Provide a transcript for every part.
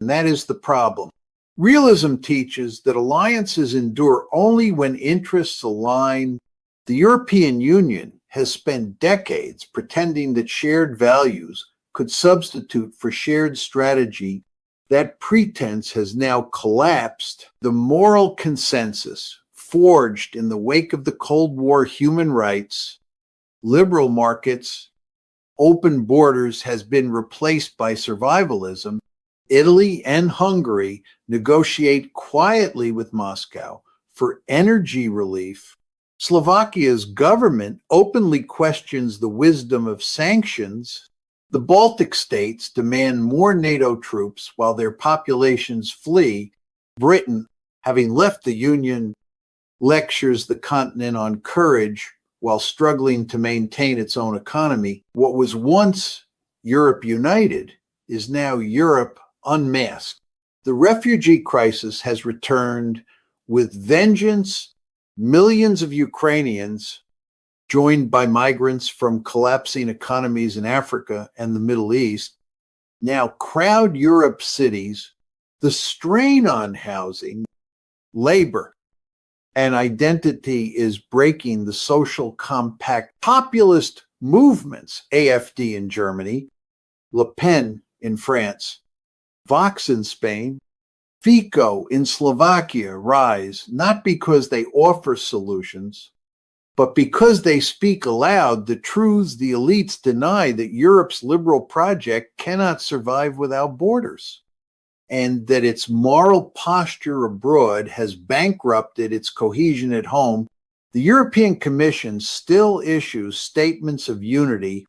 And that is the problem. Realism teaches that alliances endure only when interests align. The European Union has spent decades pretending that shared values could substitute for shared strategy. That pretense has now collapsed. The moral consensus forged in the wake of the Cold War human rights, liberal markets, open borders has been replaced by survivalism. Italy and Hungary negotiate quietly with Moscow for energy relief. Slovakia's government openly questions the wisdom of sanctions. The Baltic states demand more NATO troops while their populations flee. Britain, having left the Union, lectures the continent on courage while struggling to maintain its own economy. What was once Europe united is now Europe unmasked. The refugee crisis has returned with vengeance. Millions of Ukrainians, joined by migrants from collapsing economies in Africa and the Middle East, now crowd Europe's cities. The strain on housing, labor, and identity is breaking the social compact. Populist movements, AfD in Germany, Le Pen in France, Vox in Spain, Fico in Slovakia rise, not because they offer solutions, but because they speak aloud the truths the elites deny, that Europe's liberal project cannot survive without borders, and that its moral posture abroad has bankrupted its cohesion at home. The European Commission still issues statements of unity,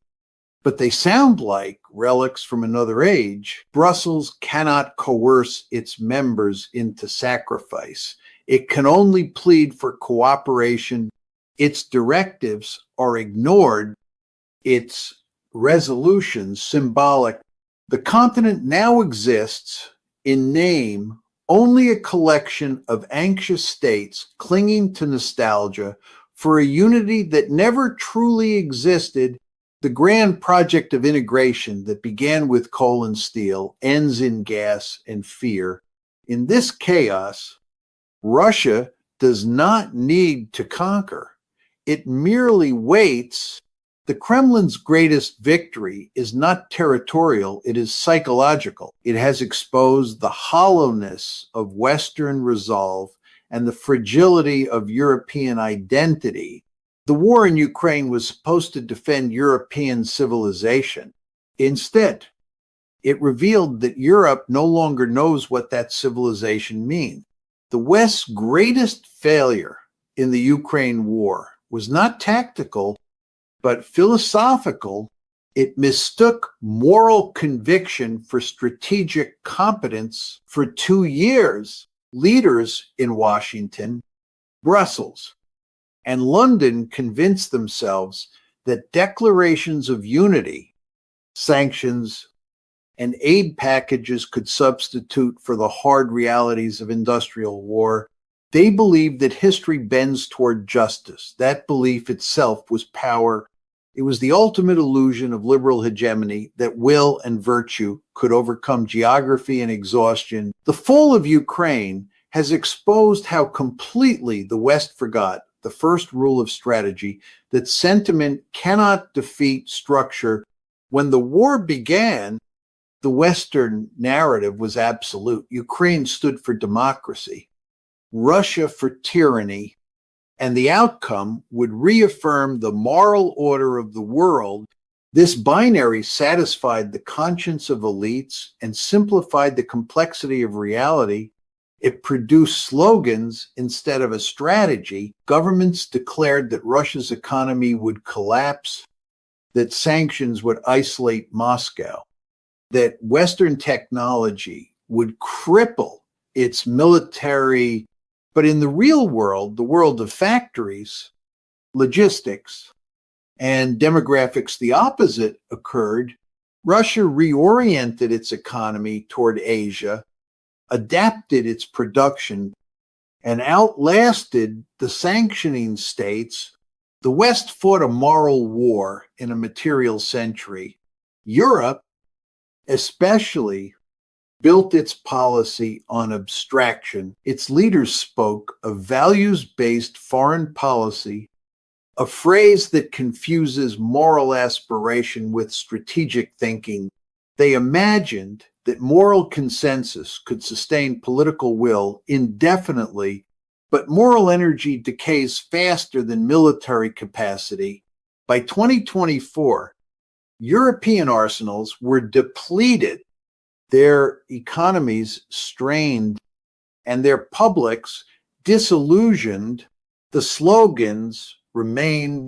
but they sound like relics from another age. Brussels cannot coerce its members into sacrifice. It can only plead for cooperation. Its directives are ignored, its resolutions symbolic. The continent now exists, in name, only a collection of anxious states clinging to nostalgia for a unity that never truly existed. The grand project of integration that began with coal and steel ends in gas and fear. In this chaos, Russia does not need to conquer. It merely waits. The Kremlin's greatest victory is not territorial, it is psychological. It has exposed the hollowness of Western resolve and the fragility of European identity. The war in Ukraine was supposed to defend European civilization. Instead, it revealed that Europe no longer knows what that civilization means. The West's greatest failure in the Ukraine war was not tactical, but philosophical. It mistook moral conviction for strategic competence. For 2 years, leaders in Washington, Brussels, and London convinced themselves that declarations of unity, sanctions, and aid packages could substitute for the hard realities of industrial war. They believed that history bends toward justice. That belief itself was power. It was the ultimate illusion of liberal hegemony that will and virtue could overcome geography and exhaustion. The fall of Ukraine has exposed how completely the West forgot the first rule of strategy, that sentiment cannot defeat structure. When the war began, the Western narrative was absolute. Ukraine stood for democracy, Russia for tyranny, and the outcome would reaffirm the moral order of the world. This binary satisfied the conscience of elites and simplified the complexity of reality. It produced slogans instead of a strategy. Governments declared that Russia's economy would collapse, that sanctions would isolate Moscow, that Western technology would cripple its military. But in the real world, the world of factories, logistics, and demographics, the opposite occurred. Russia reoriented its economy toward Asia, adapted its production, and outlasted the sanctioning states. The West fought a moral war in a material century. Europe, especially, built its policy on abstraction. Its leaders spoke of values-based foreign policy, a phrase that confuses moral aspiration with strategic thinking. They imagined that moral consensus could sustain political will indefinitely, but moral energy decays faster than military capacity. By 2024, European arsenals were depleted, their economies strained, and their publics disillusioned. The slogans remained,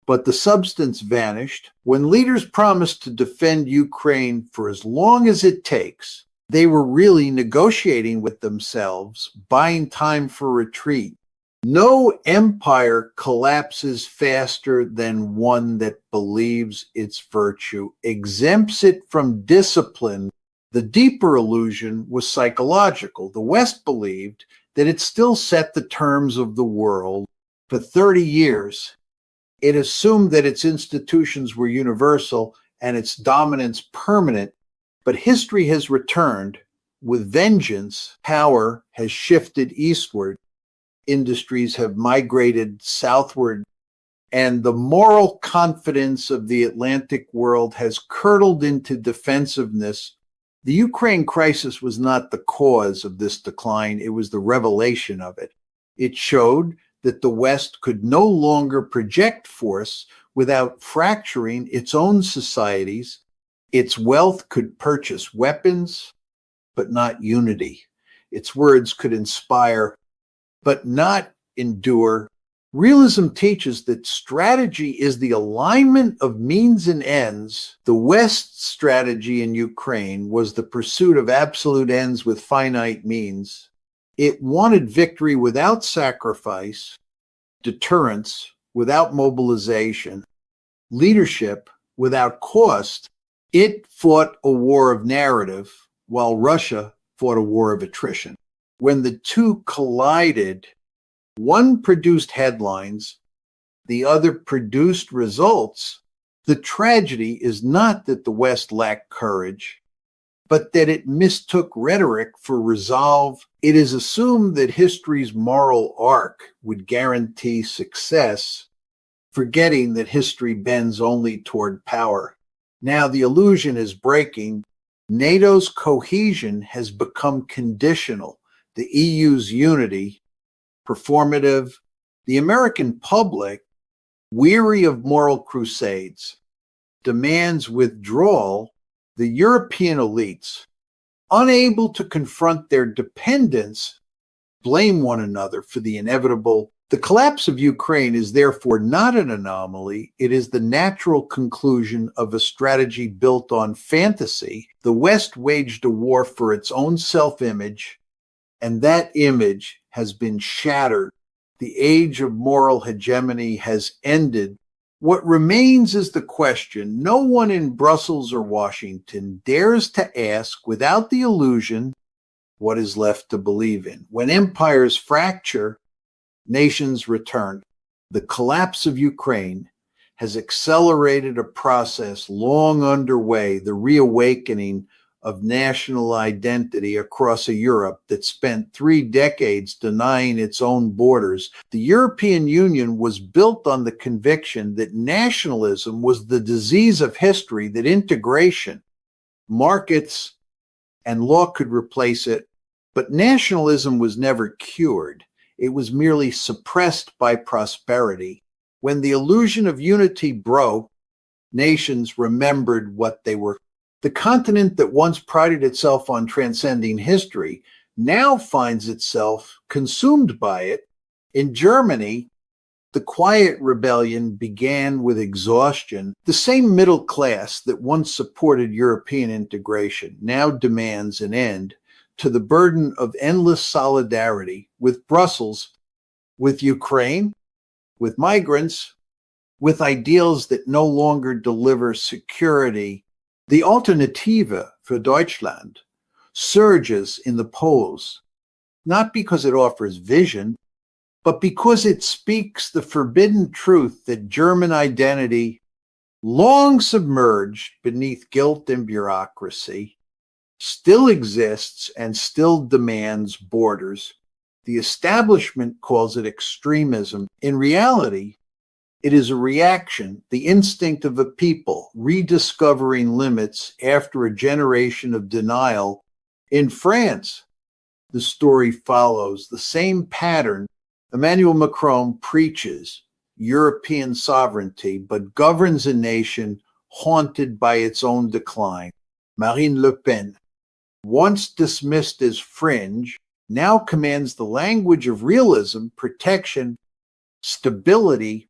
but the substance vanished. When leaders promised to defend Ukraine for as long as it takes, they were really negotiating with themselves, buying time for retreat. No empire collapses faster than one that believes its virtue exempts it from discipline. The deeper illusion was psychological. The West believed that it still set the terms of the world. For 30 years, it assumed that its institutions were universal and its dominance permanent, but history has returned with vengeance. Power has shifted eastward. Industries have migrated southward, and the moral confidence of the Atlantic world has curdled into defensiveness. The Ukraine crisis was not the cause of this decline, it was the revelation of it. It showed that the West could no longer project force without fracturing its own societies. Its wealth could purchase weapons, but not unity. Its words could inspire, but not endure. Realism teaches that strategy is the alignment of means and ends. The West's strategy in Ukraine was the pursuit of absolute ends with finite means. It wanted victory without sacrifice, deterrence without mobilization, leadership without cost. It fought a war of narrative, while Russia fought a war of attrition. When the two collided, one produced headlines, the other produced results. The tragedy is not that the West lacked courage, but that it mistook rhetoric for resolve. It is assumed that history's moral arc would guarantee success, forgetting that history bends only toward power. Now the illusion is breaking. NATO's cohesion has become conditional. The EU's unity, performative. The American public, weary of moral crusades, demands withdrawal. The European elites, unable to confront their dependence, blame one another for the inevitable. The collapse of Ukraine is therefore not an anomaly. It is the natural conclusion of a strategy built on fantasy. The West waged a war for its own self-image, and that image has been shattered. The age of moral hegemony has ended. What remains is the question no one in Brussels or Washington dares to ask without the illusion what is left to believe in. When empires fracture, nations return. The collapse of Ukraine has accelerated a process long underway, the reawakening of national identity across a Europe that spent 3 decades denying its own borders. The European Union was built on the conviction that nationalism was the disease of history, that integration, markets, and law could replace it. But nationalism was never cured. It was merely suppressed by prosperity. When the illusion of unity broke, nations remembered what they were. The continent that once prided itself on transcending history now finds itself consumed by it. In Germany, the quiet rebellion began with exhaustion. The same middle class that once supported European integration now demands an end to the burden of endless solidarity with Brussels, with Ukraine, with migrants, with ideals that no longer deliver security. The Alternative for Deutschland surges in the polls, not because it offers vision, but because it speaks the forbidden truth that German identity, long submerged beneath guilt and bureaucracy, still exists and still demands borders. The establishment calls it extremism. In reality, it is a reaction, the instinct of a people rediscovering limits after a generation of denial. In France, the story follows the same pattern. Emmanuel Macron preaches European sovereignty, but governs a nation haunted by its own decline. Marine Le Pen, once dismissed as fringe, now commands the language of realism, protection, stability,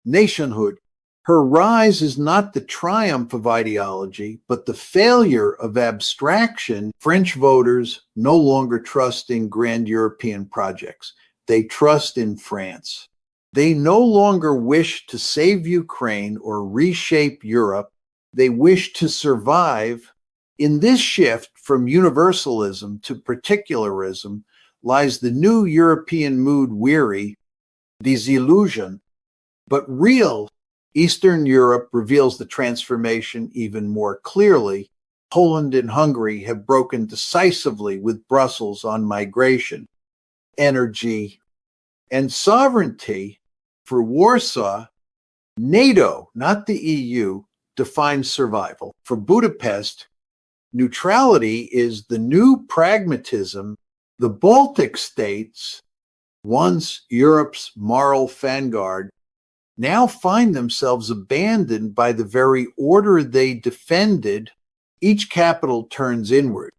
nationhood. Her rise is not the triumph of ideology, but the failure of abstraction. French voters no longer trust in grand European projects. They trust in France. They no longer wish to save Ukraine or reshape Europe. They wish to survive. In this shift from universalism to particularism lies the new European mood, weary, disillusion. But real Eastern Europe reveals the transformation even more clearly. Poland and Hungary have broken decisively with Brussels on migration, energy, and sovereignty. For Warsaw, NATO, not the EU, defines survival. For Budapest, neutrality is the new pragmatism. The Baltic states, once Europe's moral vanguard, now find themselves abandoned by the very order they defended. Each capital turns inward,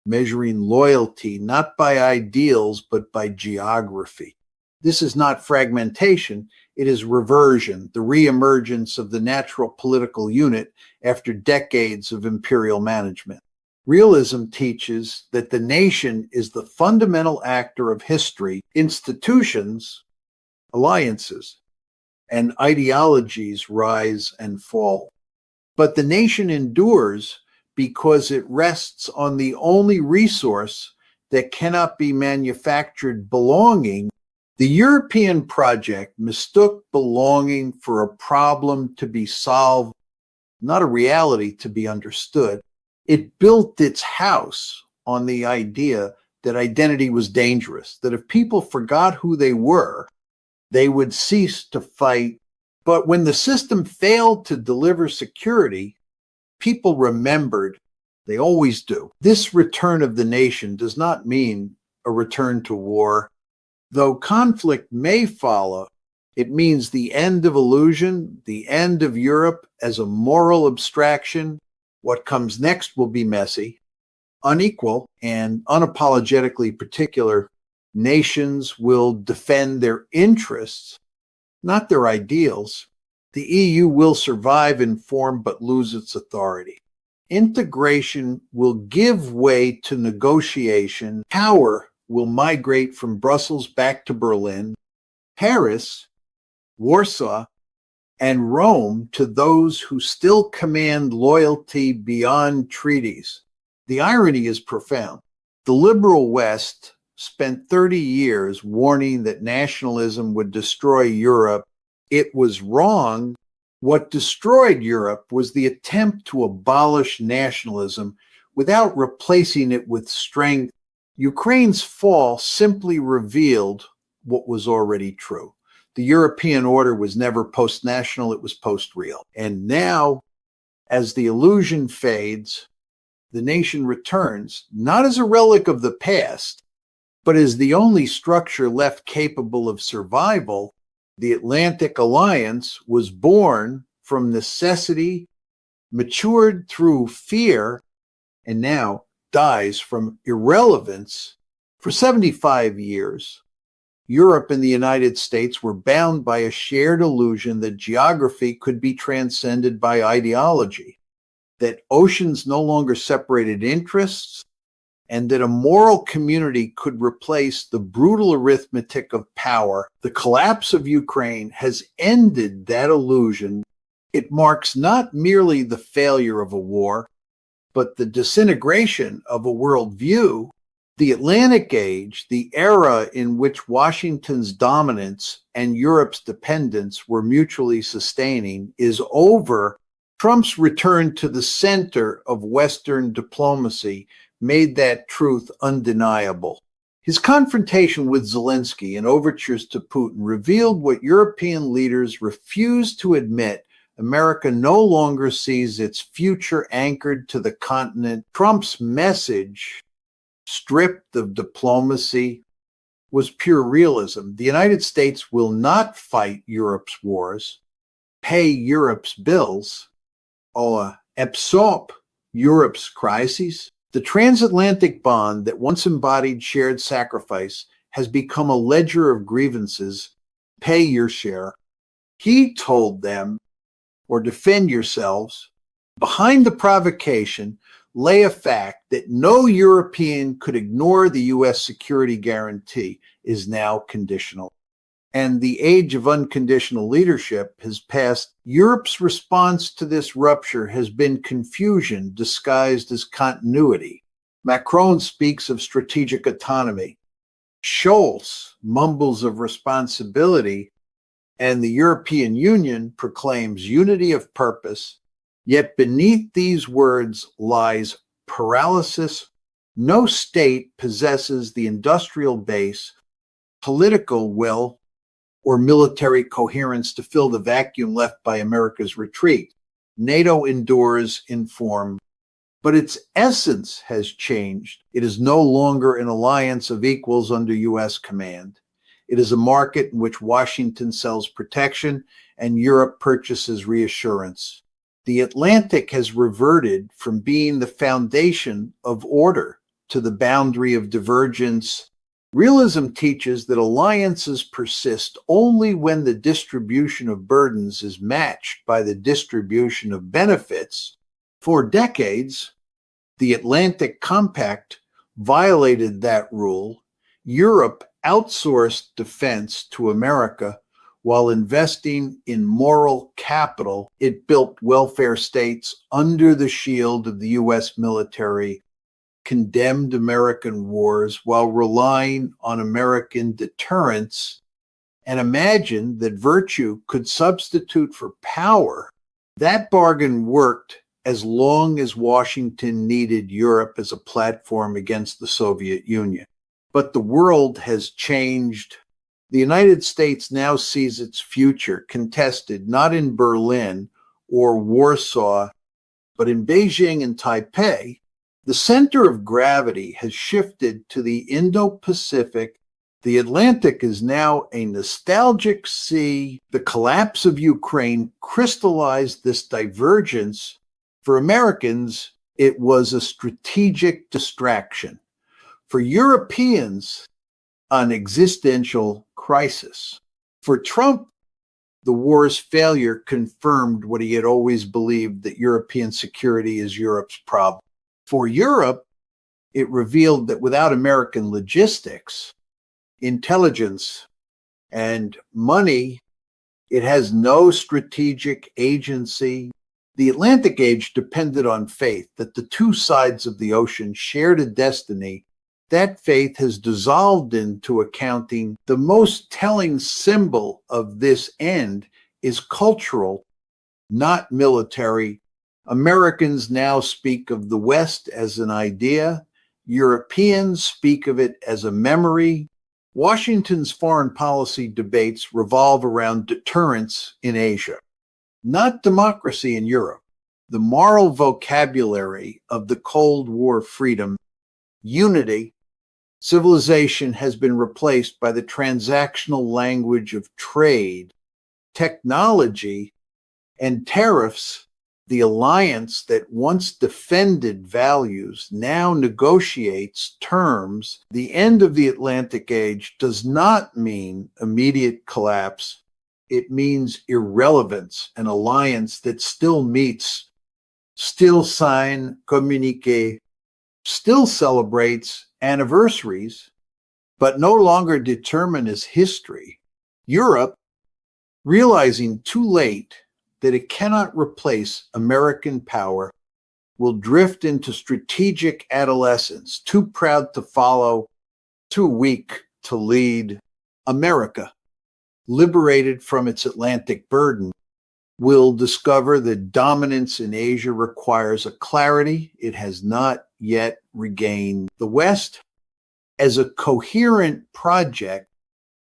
measuring loyalty not by ideals but by geography. This is not fragmentation, it is reversion, the reemergence of the natural political unit after decades of imperial management. Realism teaches that the nation is the fundamental actor of history. Institutions, alliances, and ideologies rise and fall. But the nation endures because it rests on the only resource that cannot be manufactured: belonging. The European project mistook belonging for a problem to be solved, not a reality to be understood. It built its house on the idea that identity was dangerous, that if people forgot who they were, they would cease to fight. But when the system failed to deliver security, people remembered. They always do. This return of the nation does not mean a return to war. Though conflict may follow, it means the end of illusion, the end of Europe as a moral abstraction. What comes next will be messy, unequal, and unapologetically particular. Nations will defend their interests, not their ideals. The EU will survive in form but lose its authority. Integration will give way to negotiation. Power will migrate from Brussels back to Berlin, Paris, Warsaw, and Rome to those who still command loyalty beyond treaties. The irony is profound. The liberal West spent 30 years warning that nationalism would destroy Europe. It was wrong. What destroyed Europe was the attempt to abolish nationalism without replacing it with strength. Ukraine's fall simply revealed what was already true. The European order was never post-national, it was post-real. And now, as the illusion fades, the nation returns, not as a relic of the past, but as the only structure left capable of survival. The Atlantic Alliance was born from necessity, matured through fear, and now dies from irrelevance. For 75 years, Europe and the United States were bound by a shared illusion that geography could be transcended by ideology, that oceans no longer separated interests, and that a moral community could replace the brutal arithmetic of power. The collapse of Ukraine has ended that illusion. It marks not merely the failure of a war, but the disintegration of a worldview. The Atlantic Age, the era in which Washington's dominance and Europe's dependence were mutually sustaining, is over. Trump's return to the center of Western diplomacy made that truth undeniable. His confrontation with Zelensky and overtures to Putin revealed what European leaders refused to admit: America no longer sees its future anchored to the continent. Trump's message, stripped of diplomacy, was pure realism. The United States will not fight Europe's wars, pay Europe's bills, or absorb Europe's crises. The transatlantic bond that once embodied shared sacrifice has become a ledger of grievances. Pay your share. He told them, or defend yourselves. Behind the provocation lay a fact that no European could ignore. The U.S. security guarantee is now conditional, and the age of unconditional leadership has passed. Europe's response to this rupture has been confusion disguised as continuity. Macron speaks of strategic autonomy. Scholz mumbles of responsibility, and the European Union proclaims unity of purpose. Yet beneath these words lies paralysis. No state possesses the industrial base, political will, or military coherence to fill the vacuum left by America's retreat. NATO endures in form, but its essence has changed. It is no longer an alliance of equals under U.S. command. It is a market in which Washington sells protection and Europe purchases reassurance. The Atlantic has reverted from being the foundation of order to the boundary of divergence. Realism teaches that alliances persist only when the distribution of burdens is matched by the distribution of benefits. For decades, the Atlantic Compact violated that rule. Europe outsourced defense to America while investing in moral capital. It built welfare states under the shield of the U.S. military, condemned American wars while relying on American deterrence, and imagined that virtue could substitute for power. That bargain worked as long as Washington needed Europe as a platform against the Soviet Union. But the world has changed. The United States now sees its future contested not in Berlin or Warsaw, but in Beijing and Taipei. The center of gravity has shifted to the Indo-Pacific. The Atlantic is now a nostalgic sea. The collapse of Ukraine crystallized this divergence. For Americans, it was a strategic distraction. For Europeans, an existential crisis. For Trump, the war's failure confirmed what he had always believed, that European security is Europe's problem. For Europe, it revealed that without American logistics, intelligence, and money, it has no strategic agency. The Atlantic age depended on faith that the two sides of the ocean shared a destiny. That faith has dissolved into accounting. The most telling symbol of this end is cultural, not military. Americans now speak of the West as an idea. Europeans speak of it as a memory. Washington's foreign policy debates revolve around deterrence in Asia, not democracy in Europe. The moral vocabulary of the Cold War freedom, unity, civilization has been replaced by the transactional language of trade, technology, and tariffs. The alliance that once defended values now negotiates terms. The end of the Atlantic age does not mean immediate collapse. It means irrelevance, an alliance that still meets, still signs communiques, still celebrates anniversaries, but no longer determines history. Europe, realizing too late that it cannot replace American power, will drift into strategic adolescence, too proud to follow, too weak to lead. America, liberated from its Atlantic burden, will discover that dominance in Asia requires a clarity it has not yet regained. The West, as a coherent project,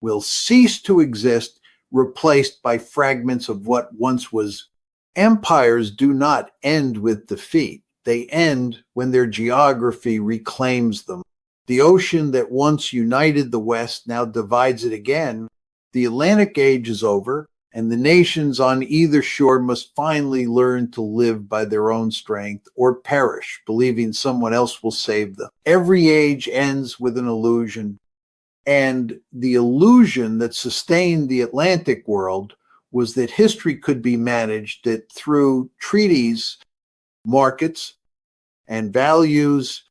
will cease to exist, replaced by fragments of what once was. Empires do not end with defeat. They end when their geography reclaims them. The ocean that once united the West now divides it again. The Atlantic age is over, and the nations on either shore must finally learn to live by their own strength or perish, believing someone else will save them. Every age ends with an illusion, and the illusion that sustained the Atlantic world was that history could be managed, that through treaties, markets, and values,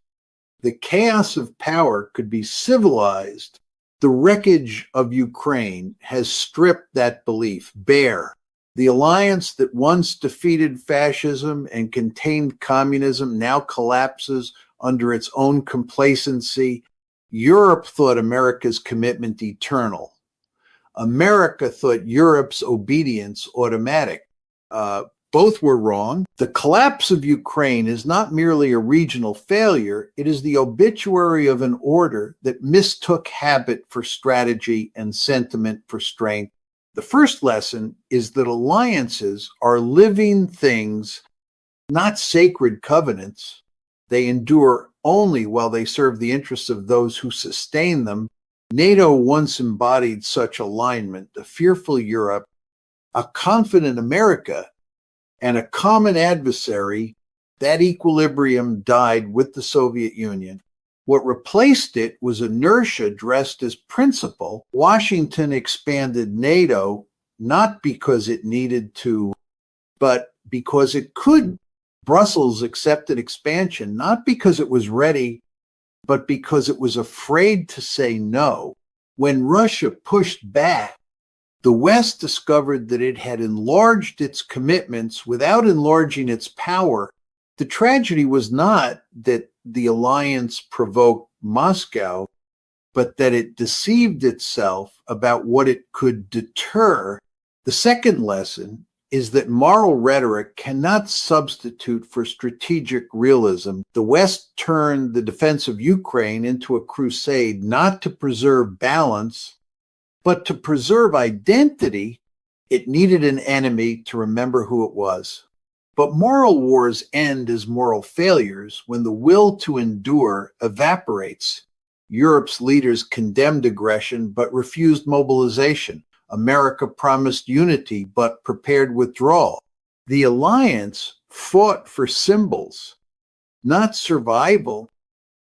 the chaos of power could be civilized. The wreckage of Ukraine has stripped that belief bare. The alliance that once defeated fascism and contained communism now collapses under its own complacency. Europe thought America's commitment eternal. America thought Europe's obedience automatic. Both were wrong. The collapse of Ukraine is not merely a regional failure, it is the obituary of an order that mistook habit for strategy and sentiment for strength. The first lesson is that alliances are living things, not sacred covenants. They endure only while they serve the interests of those who sustain them. NATO once embodied such alignment, a fearful Europe, a confident America, and a common adversary. That equilibrium died with the Soviet Union. What replaced it was inertia dressed as principle. Washington expanded NATO not because it needed to, but because it could. Brussels accepted expansion not because it was ready, but because it was afraid to say no. When Russia pushed back, the West discovered that it had enlarged its commitments without enlarging its power. The tragedy was not that the alliance provoked Moscow, but that it deceived itself about what it could deter. The second lesson is that moral rhetoric cannot substitute for strategic realism. The West turned the defense of Ukraine into a crusade not to preserve balance, but to preserve identity. It needed an enemy to remember who it was. But moral wars end as moral failures when the will to endure evaporates. Europe's leaders condemned aggression but refused mobilization. America promised unity but prepared withdrawal. The alliance fought for symbols, not survival,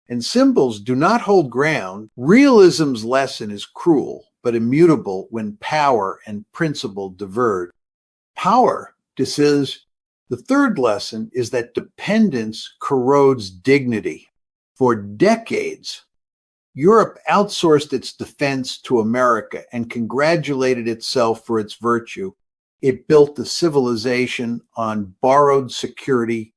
and symbols do not hold ground. Realism's lesson is cruel but immutable when power and principle diverge. Power, this is. The third lesson is that dependence corrodes dignity. For decades, Europe outsourced its defense to America and congratulated itself for its virtue. It built a civilization on borrowed security,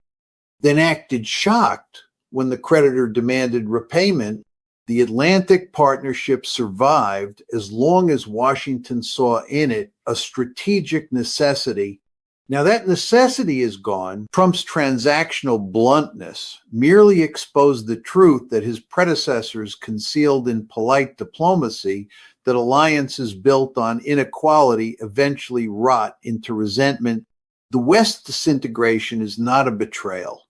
then acted shocked when the creditor demanded repayment. The Atlantic Partnership survived as long as Washington saw in it a strategic necessity. Now that necessity is gone. Trump's transactional bluntness merely exposed the truth that his predecessors concealed in polite diplomacy, that alliances built on inequality eventually rot into resentment. The West's disintegration is not a betrayal.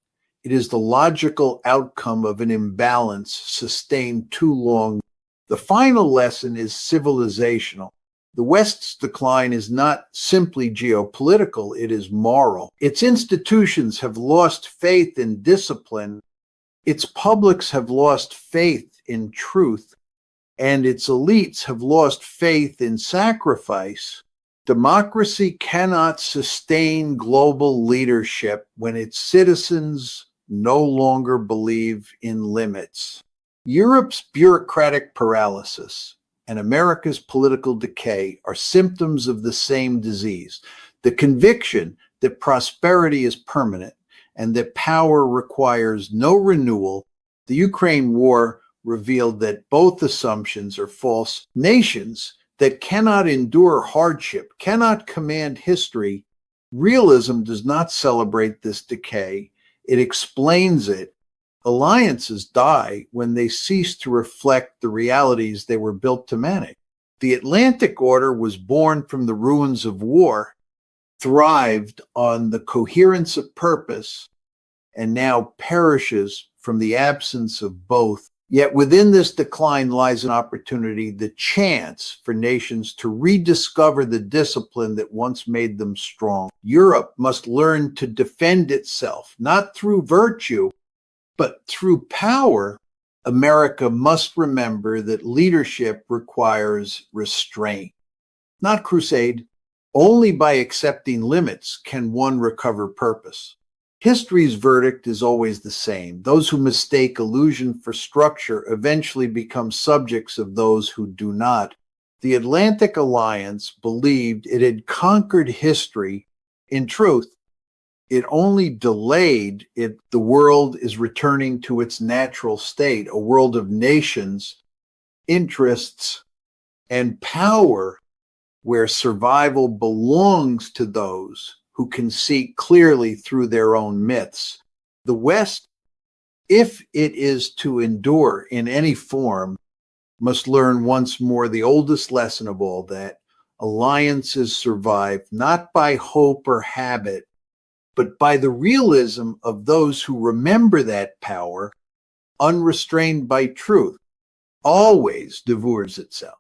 It is the logical outcome of an imbalance sustained too long. The final lesson is civilizational. The West's decline is not simply geopolitical, it is moral. Its institutions have lost faith in discipline, its publics have lost faith in truth, and its elites have lost faith in sacrifice. Democracy cannot sustain global leadership when its citizens no longer believe in limits. Europe's bureaucratic paralysis and America's political decay are symptoms of the same disease. The conviction that prosperity is permanent and that power requires no renewal. The Ukraine war revealed that both assumptions are false. Nations that cannot endure hardship, cannot command history, Realism does not celebrate this decay. It explains it. Alliances die when they cease to reflect the realities they were built to manage. The Atlantic Order was born from the ruins of war, thrived on the coherence of purpose, and now perishes from the absence of both. Yet within this decline lies an opportunity, the chance for nations to rediscover the discipline that once made them strong. Europe must learn to defend itself, not through virtue, but through power. America must remember that leadership requires restraint, not crusade. Only by accepting limits can one recover purpose. History's verdict is always the same. Those who mistake illusion for structure eventually become subjects of those who do not. The Atlantic Alliance believed it had conquered history. In truth, it only delayed it. The world is returning to its natural state, a world of nations, interests, and power, where survival belongs to those who can see clearly through their own myths. The West, if it is to endure in any form, must learn once more the oldest lesson of all, that alliances survive not by hope or habit, but by the realism of those who remember that power, unrestrained by truth, always devours itself.